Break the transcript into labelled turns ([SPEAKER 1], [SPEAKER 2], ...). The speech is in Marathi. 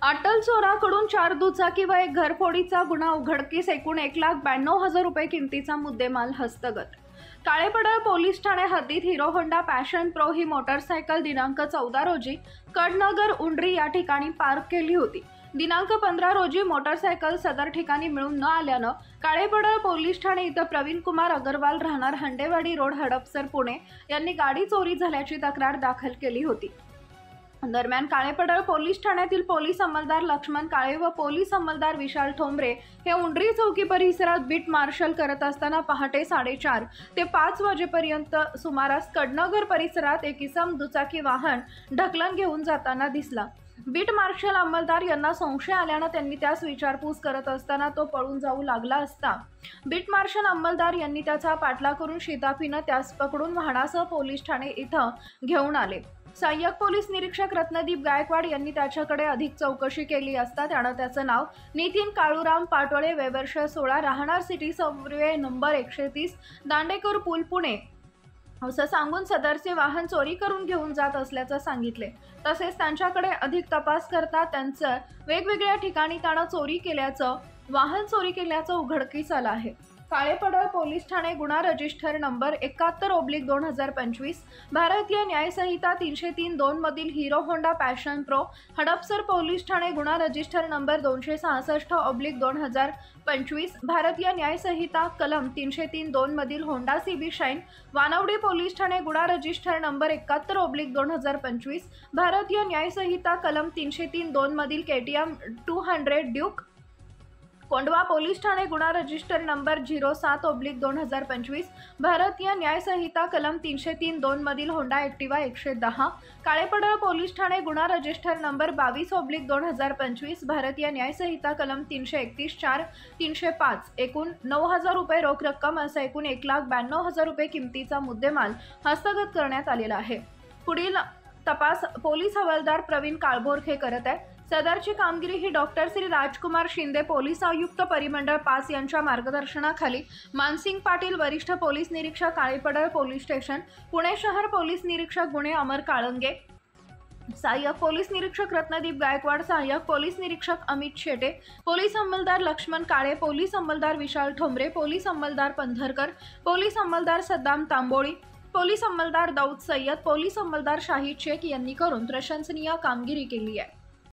[SPEAKER 1] अट्टल चोराकडून 4 दुचाकी व एक घरफोडीचा गुन्हा उघडकीस. एकूण 1,92,000 रुपये किमतीचा मुद्देमाल हस्तगत. काळेपडळ पोलीस ठाणे हद्दीत हिरो होंडा पॅशन प्रो ही मोटरसायकल दिनांक 14 रोजी कडनगर उंडरी या ठिकाणी पार्क केली होती. दिनांक 15 रोजी मोटरसायकल सदर ठिकाणी मिळून न आल्यानं काळेपडळ पोलीस ठाणे इथं प्रवीण कुमार अग्रवाल राहणार हंडेवाडी रोड हडपसर पुणे यांनी गाडी चोरी झाल्याची तक्रार दाखल केली होती. दरम्यान काळेपडळ पोलीस ठाण्यातील पोलीस अंमलदार लक्ष्मण काळे व पोलीस अंमलदार विशाल ठोंबरे हे उंडरी चौकी परिसरात बीट मार्शल करत असताना पहाटे 4:30 ते 5 वाजेपर्यंत सुमारास कडनगर परिसरात एक इसम दुचाकी वाहन ढकलून घेऊन जाताना दिसला. बीट मार्शल अंमलदार यांना संशय आल्यानं त्यांनी त्यास विचारपूस करत असताना तो पळून जाऊ लागला असता बीट मार्शल अंमलदार यांनी त्याचा पाठलाग करून शिताफीनं त्यास पकडून म्हाडासह पोलीस ठाणे इथं घेऊन आले. सहाय्यक पोलीस निरीक्षक रत्नदीप गायकवाड यांनी त्याच्याकडे अधिक चौकशी केली असता त्यानं त्याचं नाव नितीन काळूराम पाटोळे, वय वर्ष 16, राहणार सिटी सर्वे नंबर 130, दांडेकर पूल, पुणे असं सांगून सदरचे वाहन चोरी करून घेऊन जात असल्याचं सांगितले. तसेच त्यांच्याकडे अधिक तपास करता त्यांचं वेगवेगळ्या ठिकाणी त्यानं वाहन चोरी केल्याचं उघडकीस आलं आहे. काळेपडळ पोलीस ठाणे गुन्हा रजिस्टर नंबर 71/2025 भारतीय न्याय संहिता 303-2 मधील hero Honda passion pro, Hadapsar police Thane गुन्हा रजिस्टर नंबर 266/2025 भारतीय न्याय संहिता कलम 303-2 मधील Honda CB shine, Wanwadi police Thane गुन्हा रजिस्टर नंबर 71/2025 भारतीय न्याय संहिता कलम 303-2 मधील KTM 200 Duke, Kondhwa police Thane गुन्हा रजिस्टर नंबर 07/2025 भारतीय न्याय संहिता कलम 303-2 मधील Honda Activa 110, Kalepadal police Thane गुन्हा रजिस्टर नंबर 22/2025 भारतीय न्याय संहिता कलम 331-4, 305 एकूण 9,000 रुपये रोख रक्कम असं एकूण 1,92,000 रुपये किमतीचा मुद्देमाल हस्तगत करण्यात आलेला आहे. पुढील तपास पोलीस हवालदार प्रवीण काळभोरखे करत आहे. सदरची कामगिरी ही डॉक्टर श्री राजकुमार शिंदे पोलीस आयुक्त परिमंडळ 5 यांच्या मार्गदर्शनाखाली मानसिंग पाटील वरिष्ठ पोलीस निरीक्षक काळेपडळ पोलीस स्टेशन पुणे शहर पोलीस निरीक्षक गुन्हे अमर काळंगे, सहाय्यक पोलीस निरीक्षक रत्नदीप गायकवाड, सहाय्यक पोलीस निरीक्षक अमित शेटे, पोलीस अंमलदार लक्ष्मण काळे, पोलीस अंमलदार विशाल ठोंबरे, पोलीस अंमलदार पंधरकर, पोलीस अंमलदार सद्दाम तांबोळी, पोलीस अंमलदार दाऊद सय्यद, पोलीस अंमलदार शाहिद शेख यांनी करून प्रशंसनीय कामगिरी केली आहे.